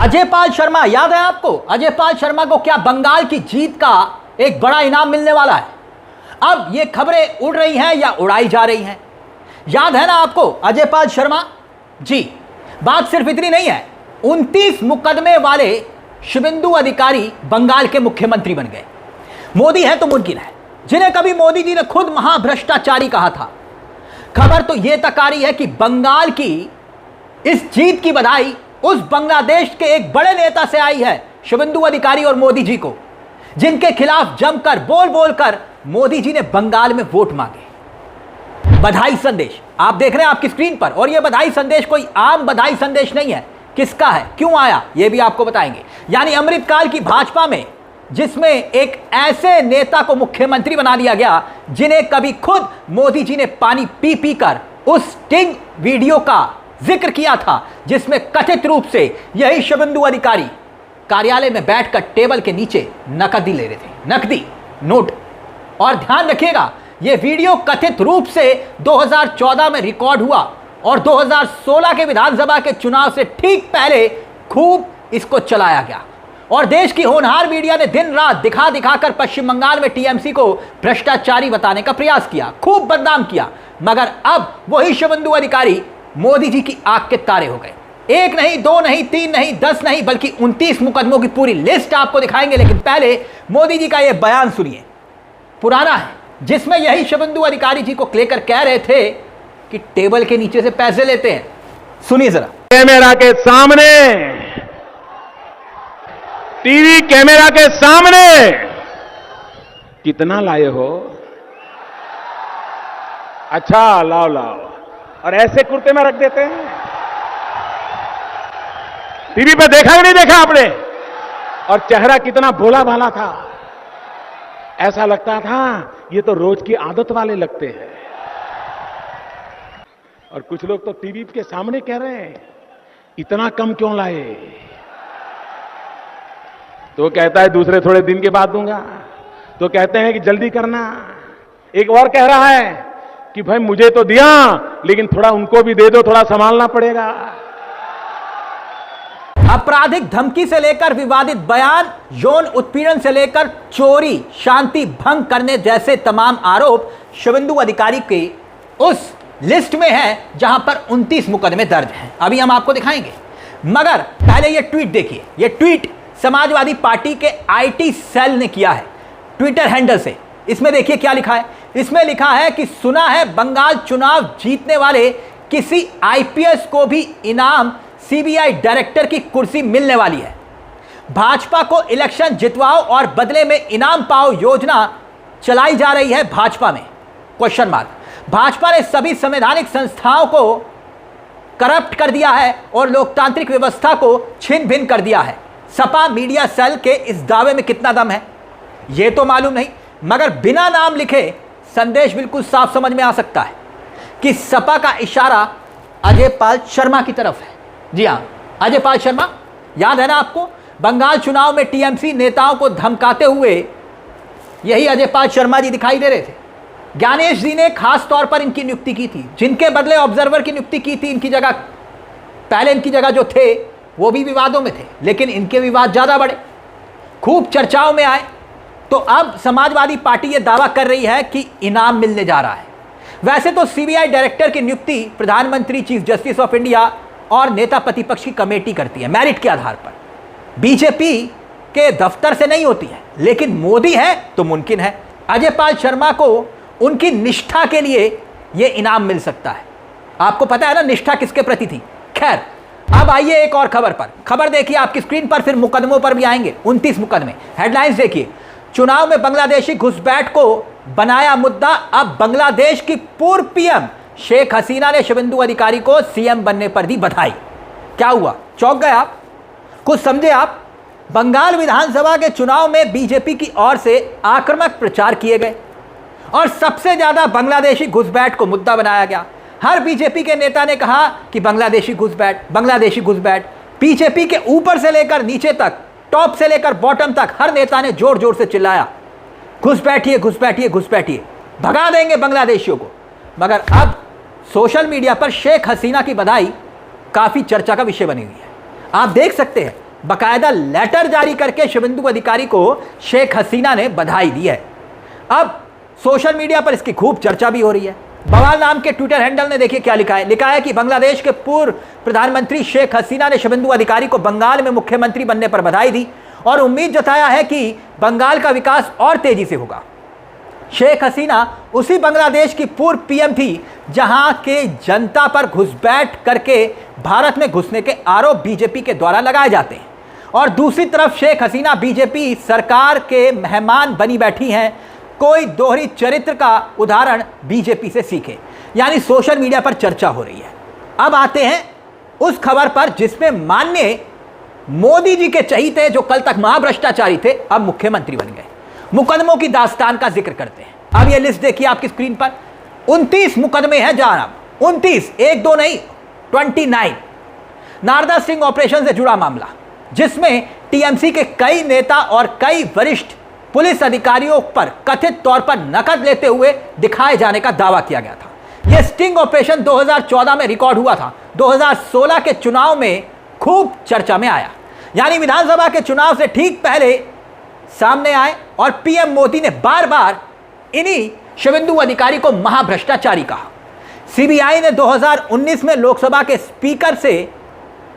अजय पाल शर्मा, याद है आपको? अजय पाल शर्मा को क्या बंगाल की जीत का एक बड़ा इनाम मिलने वाला है? अब ये खबरें उड़ रही हैं या उड़ाई जा रही हैं? याद है ना आपको अजय पाल शर्मा जी? बात सिर्फ इतनी नहीं है, 29 मुकदमे वाले शुभेंदु अधिकारी बंगाल के मुख्यमंत्री बन गए। मोदी है तो मुमकिन है, जिन्हें कभी मोदी जी ने खुद महाभ्रष्टाचारी कहा था। खबर तो यह तक आ रही है कि बंगाल की इस जीत की बधाई उस बांग्लादेश के एक बड़े नेता से आई है, शुभेंदु अधिकारी और मोदी जी को, जिनके खिलाफ जमकर बोल बोलकर मोदी जी ने बंगाल में वोट मांगे। बधाई संदेश आप देख रहे हैं आपकी स्क्रीन पर, और यह बधाई संदेश कोई आम बधाई संदेश नहीं है। किसका है, क्यों आया, यह भी आपको बताएंगे। यानी अमृतकाल की भाजपा में, जिसमें एक ऐसे नेता को मुख्यमंत्री बना दिया गया जिन्हें कभी खुद मोदी जी ने पानी पी पी कर उस स्टिंग वीडियो का जिक्र किया था, जिसमें कथित रूप से यही शुभेंदु अधिकारी कार्यालय में बैठकर टेबल के नीचे नकदी ले रहे थे, नकदी नोट। और ध्यान रखिएगा, यह वीडियो कथित रूप से 2014 में रिकॉर्ड हुआ और 2016 के विधानसभा के चुनाव से ठीक पहले खूब इसको चलाया गया। और देश की होनहार मीडिया ने दिन रात दिखा दिखाकर पश्चिम बंगाल में टीएमसी को भ्रष्टाचारी बताने का प्रयास किया, खूब बदनाम किया। मगर अब वही शुभेंदु अधिकारी मोदी जी की आंख के तारे हो गए। एक नहीं, दो नहीं, तीन नहीं, 10 नहीं, बल्कि 29 मुकदमों की पूरी लिस्ट आपको दिखाएंगे। लेकिन पहले मोदी जी का यह बयान सुनिए, पुराना है, जिसमें यही शुभेंदु अधिकारी जी को लेकर कह रहे थे कि टेबल के नीचे से पैसे लेते हैं। सुनिए जरा। कैमरा के सामने, टीवी कैमरा के सामने कितना लाए हो? अच्छा, लाओ लाओ। और ऐसे कुर्ते में रख देते हैं। टीवी पे देखा ही नहीं देखा आपने? और चेहरा कितना भोला भाला था, ऐसा लगता था ये तो रोज की आदत वाले लगते हैं। और कुछ लोग तो टीवी के सामने कह रहे हैं इतना कम क्यों लाए? तो कहता है दूसरे थोड़े दिन के बाद दूंगा, तो कहते हैं कि जल्दी करना। एक और कह रहा है कि भाई मुझे तो दिया, लेकिन थोड़ा उनको भी दे दो, थोड़ा संभालना पड़ेगा। आपराधिक धमकी से लेकर विवादित बयान, यौन उत्पीड़न से लेकर चोरी, शांति भंग करने जैसे तमाम आरोप शुभेंदु अधिकारी के उस लिस्ट में है, जहां पर 29 मुकदमे दर्ज हैं। अभी हम आपको दिखाएंगे, मगर पहले यह ट्वीट देखिए। यह ट्वीट समाजवादी पार्टी के आईटी सेल ने किया है, ट्विटर हैंडल से। इसमें देखिए क्या लिखा है। इसमें लिखा है कि सुना है बंगाल चुनाव जीतने वाले किसी आईपीएस को भी इनाम सीबीआई डायरेक्टर की कुर्सी मिलने वाली है। भाजपा को इलेक्शन जितवाओ और बदले में इनाम पाओ योजना चलाई जा रही है भाजपा में, क्वेश्चन मार्क। भाजपा ने सभी संवैधानिक संस्थाओं को करप्ट कर दिया है और लोकतांत्रिक व्यवस्था को छिन भिन कर दिया है। सपा मीडिया सेल के इस दावे में कितना दम है यह तो मालूम नहीं, मगर बिना नाम लिखे संदेश बिल्कुल साफ समझ में आ सकता है कि सपा का इशारा अजय पाल शर्मा की तरफ है। जी हां, अजय पाल शर्मा, याद है ना आपको? बंगाल चुनाव में टीएमसी नेताओं को धमकाते हुए यही अजय पाल शर्मा जी दिखाई दे रहे थे। ज्ञानेश जी ने खास तौर पर इनकी नियुक्ति की थी, जिनके बदले ऑब्जर्वर की नियुक्ति की थी इनकी जगह। पहले इनकी जगह जो थे वो भी विवादों में थे, लेकिन इनके विवाद ज्यादा बड़े, खूब चर्चाओं में आए। तो अब समाजवादी पार्टी यह दावा कर रही है कि इनाम मिलने जा रहा है। वैसे तो सीबीआई डायरेक्टर की नियुक्ति प्रधानमंत्री, चीफ जस्टिस ऑफ इंडिया और नेता प्रतिपक्ष की कमेटी करती है, मेरिट के आधार पर। बीजेपी के दफ्तर से नहीं होती है, लेकिन मोदी है तो मुमकिन है। अजय पाल शर्मा को उनकी निष्ठा के लिए यह इनाम मिल सकता है। आपको पता है ना निष्ठा किसके प्रति थी। खैर, अब आइए एक और खबर पर। खबर देखिए आपकी स्क्रीन पर, फिर मुकदमों पर भी आएंगे। 29 मुकदमे। हेडलाइंस देखिए। चुनाव में बांग्लादेशी घुसपैठ को बनाया मुद्दा, अब बांग्लादेश की पूर्व पीएम शेख हसीना ने शुभेंदु अधिकारी को सीएम बनने पर दी बधाई। क्या हुआ, चौंक गए आप? कुछ समझे आप? बंगाल विधानसभा के चुनाव में बीजेपी की ओर से आक्रामक प्रचार किए गए और सबसे ज्यादा बांग्लादेशी घुसपैठ को मुद्दा बनाया गया। हर बीजेपी के नेता ने कहा कि बांग्लादेशी घुसपैठ, बांग्लादेशी घुसपैठ। बीजेपी के ऊपर से लेकर नीचे तक, टॉप से लेकर बॉटम तक हर नेता ने जोर जोर से चिल्लाया, घुसपैठिए, घुसपैठिए, घुसपैठिए, भगा देंगे बांग्लादेशियों को। मगर अब सोशल मीडिया पर शेख हसीना की बधाई काफी चर्चा का विषय बनी हुई है। आप देख सकते हैं बकायदा लेटर जारी करके शुभेंदु अधिकारी को शेख हसीना ने बधाई दी है। अब सोशल मीडिया पर इसकी खूब चर्चा भी हो रही है। बवाल नाम के ट्विटर हैंडल ने देखिए क्या लिखा है कि बांग्लादेश के पूर्व प्रधानमंत्री शेख हसीना ने शुभेंदु अधिकारी को बंगाल में मुख्यमंत्री बनने पर बधाई दी और उम्मीद जताया है कि बंगाल का विकास और तेजी से होगा। शेख हसीना उसी बांग्लादेश की पूर्व पीएम थी जहां के जनता पर घुसपैठ करके भारत में घुसने के आरोप बीजेपी के द्वारा लगाए जाते हैं और दूसरी तरफ शेख हसीना बीजेपी सरकार के मेहमान बनी बैठी हैं। कोई दोहरी चरित्र का उदाहरण बीजेपी से सीखे, यानी सोशल मीडिया पर चर्चा हो रही है। अब आते हैं उस खबर पर जिसमें माननीय मोदी जी के चहीते जो कल तक महाभ्रष्टाचारी थे अब मुख्यमंत्री बन गए। मुकदमों की दास्तान का जिक्र करते हैं। अब यह लिस्ट देखिए आपकी स्क्रीन पर, 29 मुकदमे हैं जनाब, 29, 1 2 नहीं, 29। नारदा सिंह ऑपरेशन से जुड़ा मामला जिसमें टीएमसी के कई नेता और कई वरिष्ठ पुलिस अधिकारियों पर कथित तौर पर नकद लेते हुए दिखाए जाने का दावा किया गया था। यह स्टिंग ऑपरेशन 2014 में रिकॉर्ड हुआ था, 2016 के चुनाव में खूब चर्चा में आया, यानी विधानसभा के चुनाव से ठीक पहले सामने आए और पीएम मोदी ने बार बार इन्हीं शुभेंदु अधिकारी को महाभ्रष्टाचारी कहा। सीबीआई ने 2019 में लोकसभा के स्पीकर से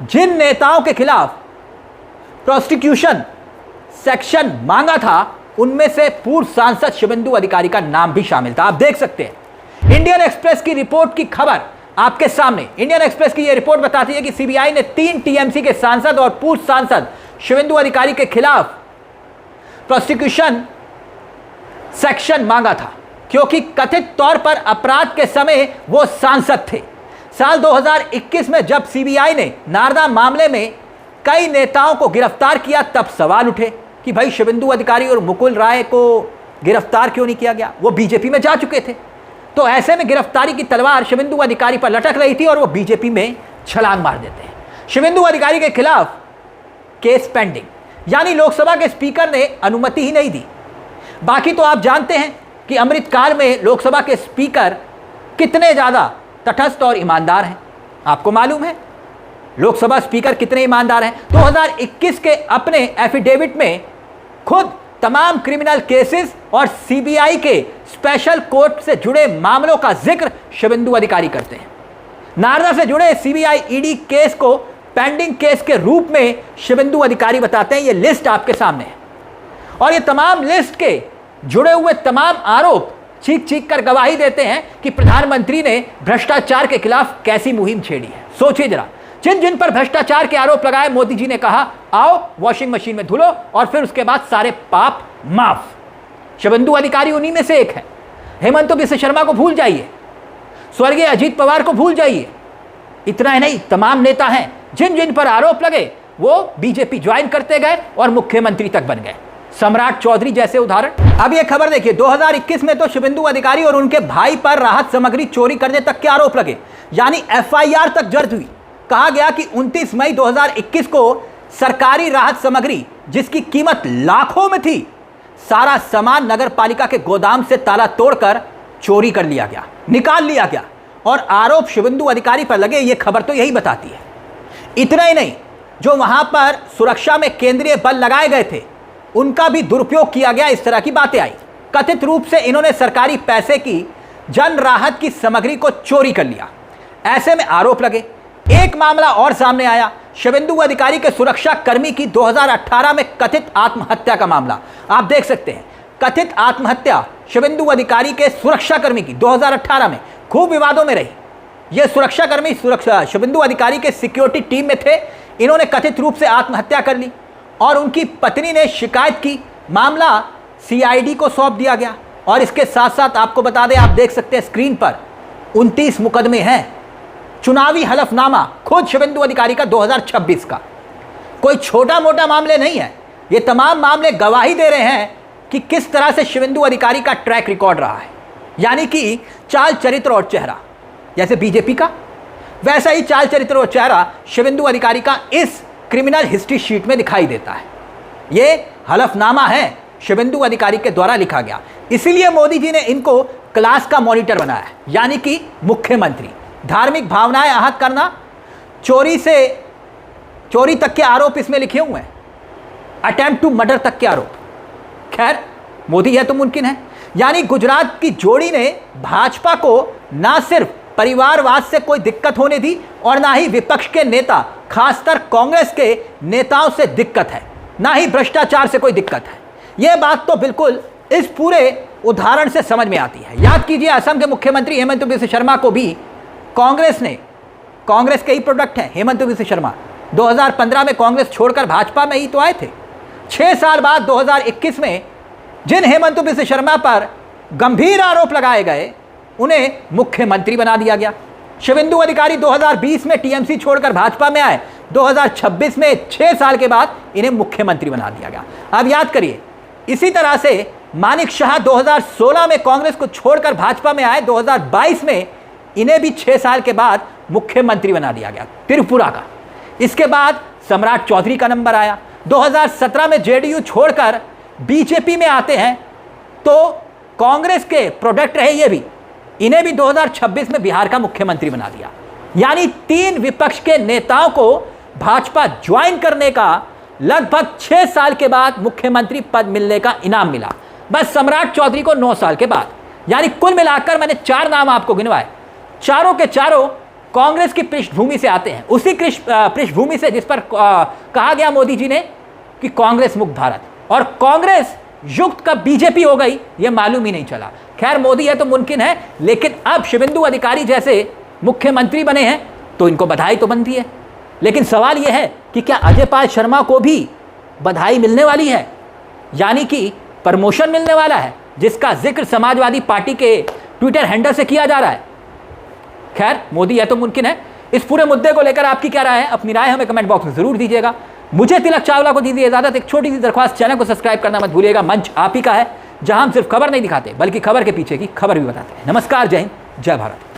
जिन नेताओं के खिलाफ प्रोसिक्यूशन सेक्शन मांगा था उनमें से पूर्व सांसद शुभेंदु अधिकारी का नाम भी शामिल था। आप देख सकते हैं इंडियन एक्सप्रेस की रिपोर्ट की खबर आपके सामने। इंडियन एक्सप्रेस की यह रिपोर्ट बताती है कि सीबीआई ने 3 टीएमसी के सांसद और पूर्व सांसद शुभेंदु अधिकारी के खिलाफ प्रोसिक्यूशन सेक्शन मांगा था क्योंकि कथित तौर पर अपराध के समय वो सांसद थे। साल 2021 में जब सीबीआई ने नारदा मामले में कई नेताओं को गिरफ्तार किया तब सवाल उठे कि भाई शुभेंदु अधिकारी और मुकुल राय को गिरफ्तार क्यों नहीं किया गया, वो बीजेपी में जा चुके थे। तो ऐसे में गिरफ्तारी की तलवार शुभेंदु अधिकारी पर लटक रही थी और वो बीजेपी में छलांग मार देते हैं। शुभेंदु अधिकारी के खिलाफ केस पेंडिंग, यानी लोकसभा के स्पीकर ने अनुमति ही नहीं दी। बाकी तो आप जानते हैं कि अमृतकाल में लोकसभा के स्पीकर कितने ज़्यादा तटस्थ और ईमानदार हैं। आपको मालूम है लोकसभा स्पीकर कितने ईमानदार हैं। 2021 के अपने एफिडेविट में खुद तमाम क्रिमिनल केसेस और सीबीआई के स्पेशल कोर्ट से जुड़े मामलों का जिक्र शुभेंदु अधिकारी करते हैं। नारदा से जुड़े सीबीआई ईडी केस को पेंडिंग केस के रूप में शुभेंदु अधिकारी बताते हैं। ये लिस्ट आपके सामने है और ये तमाम लिस्ट के जुड़े हुए तमाम आरोप चीख चीख कर गवाही देते हैं कि प्रधानमंत्री ने भ्रष्टाचार के खिलाफ कैसी मुहिम छेड़ी है। सोचिए जरा, जिन जिन पर भ्रष्टाचार के आरोप लगाए मोदी जी ने कहा आओ वॉशिंग मशीन में धुलो और फिर उसके बाद सारे पाप माफ। शुभेंदु अधिकारी उन्हीं में से एक है। हेमंत बिस्वा शर्मा को भूल जाइए, स्वर्गीय अजीत पवार को भूल जाइए। इतना ही नहीं, तमाम नेता हैं जिन जिन पर आरोप लगे वो बीजेपी ज्वाइन करते गए और मुख्यमंत्री तक बन गए। सम्राट चौधरी जैसे उदाहरण। अब यह खबर देखिए, 2021 में तो शुभेंदु अधिकारी और उनके भाई पर राहत सामग्री चोरी करने तक के आरोप लगे, यानी एफआईआर तक दर्ज हुई। कहा गया कि 29 मई 2021 को सरकारी राहत सामग्री जिसकी कीमत लाखों में थी, सारा सामान नगर पालिका के गोदाम से ताला तोड़कर चोरी कर लिया गया, निकाल लिया गया और आरोप शुभेंदु अधिकारी पर लगे। ये खबर तो यही बताती है। इतना ही नहीं, जो वहां पर सुरक्षा में केंद्रीय बल लगाए गए थे उनका भी दुरुपयोग किया गया, इस तरह की बातें आई। कथित रूप से इन्होंने सरकारी पैसे की जन राहत की सामग्री को चोरी कर लिया, ऐसे में आरोप लगे। एक मामला और सामने आया, शुभेंदु अधिकारी के सुरक्षा कर्मी की 2018 में कथित आत्महत्या का मामला। आप देख सकते हैं, कथित आत्महत्या शुभेंदु अधिकारी के सुरक्षा कर्मी की 2018 में खूब विवादों में रही। यह सुरक्षा कर्मी शुभेंदु अधिकारी के सिक्योरिटी टीम में थे। इन्होंने कथित रूप से आत्महत्या कर ली और उनकी पत्नी ने शिकायत की। मामला सीआईडी को सौंप दिया गया और इसके साथ साथ आपको बता दें, आप देख सकते हैं स्क्रीन पर 29 मुकदमे हैं। चुनावी हलफनामा खुद शुभेंदु अधिकारी का 2026 का, कोई छोटा मोटा मामले नहीं है। ये तमाम मामले गवाही दे रहे हैं कि किस तरह से शुभेंदु अधिकारी का ट्रैक रिकॉर्ड रहा है, यानी कि चाल चरित्र और चेहरा जैसे बीजेपी का, वैसा ही चाल चरित्र और चेहरा शुभेंदु अधिकारी का इस क्रिमिनल हिस्ट्री शीट में दिखाई देता है। ये हलफनामा है शुभेंदु अधिकारी के द्वारा लिखा गया, इसीलिए मोदी जी ने इनको क्लास का मॉनिटर बनाया, यानी कि मुख्यमंत्री। धार्मिक भावनाएं आहत करना, चोरी तक के आरोप इसमें लिखे हुए हैं, अटेम्प्ट टू मर्डर तक के आरोप। खैर, मोदी है तो मुमकिन है। यानी गुजरात की जोड़ी ने भाजपा को ना सिर्फ परिवारवाद से कोई दिक्कत होने दी और ना ही विपक्ष के नेता, खासकर कांग्रेस के नेताओं से दिक्कत है, ना ही भ्रष्टाचार से कोई दिक्कत है। यह बात तो बिल्कुल इस पूरे उदाहरण से समझ में आती है। याद कीजिए, असम के मुख्यमंत्री हेमंत बिस्वा शर्मा को भी कांग्रेस के ही प्रोडक्ट हैं हेमंत बिस्वा शर्मा। 2015 में कांग्रेस छोड़कर भाजपा में ही तो आए थे। 6 साल बाद 2021 में जिन हेमंत बिस्वा शर्मा पर गंभीर आरोप लगाए गए, उन्हें मुख्यमंत्री बना दिया गया। शुवेंदु अधिकारी 2020 में टीएमसी छोड़कर भाजपा में आए, 2026 में 6 साल के बाद इन्हें मुख्यमंत्री बना दिया गया। अब याद करिए, इसी तरह से मानिक शाह 2016 में कांग्रेस को छोड़कर भाजपा में आए, 2022 में इन्हें भी 6 साल के बाद मुख्यमंत्री बना दिया गया त्रिपुरा का। इसके बाद सम्राट चौधरी का नंबर आया। 2017 में जेडीयू छोड़कर बीजेपी में आते हैं, तो कांग्रेस के प्रोडक्ट रहे ये भी, इन्हें भी 2026 में बिहार का मुख्यमंत्री बना दिया। यानी 3 विपक्ष के नेताओं को भाजपा ज्वाइन करने का लगभग 6 साल के बाद मुख्यमंत्री पद मिलने का इनाम मिला। बस सम्राट चौधरी को 9 साल के बाद। यानी कुल मिलाकर मैंने 4 नाम आपको गिनवाए, चारों के चारों कांग्रेस की पृष्ठभूमि से आते हैं, उसी पृष्ठभूमि से जिस पर कहा गया मोदी जी ने कि कांग्रेस मुक्त भारत, और कांग्रेस युक्त कब बीजेपी हो गई यह मालूम ही नहीं चला। खैर, मोदी है तो मुमकिन है, लेकिन अब शुवेंदु अधिकारी जैसे मुख्यमंत्री बने हैं तो इनको बधाई तो बनती है। लेकिन सवाल यह है कि क्या अजय पाल शर्मा को भी बधाई मिलने वाली है, यानी कि प्रमोशन मिलने वाला है, जिसका जिक्र समाजवादी पार्टी के ट्विटर हैंडल से किया जा रहा है। खैर, मोदी है तो मुमकिन है। इस पूरे मुद्दे को लेकर आपकी क्या राय है? अपनी राय हमें कमेंट बॉक्स में जरूर दीजिएगा। मुझे तिलक चावला को दीजिए इजाजत। एक छोटी सी दरख्वास्त, चैनल को सब्सक्राइब करना मत भूलिएगा। मंच आप ही का है, जहां हम सिर्फ खबर नहीं दिखाते बल्कि खबर के पीछे की खबर भी बताते हैं। नमस्कार, जय हिंद, जय भारत।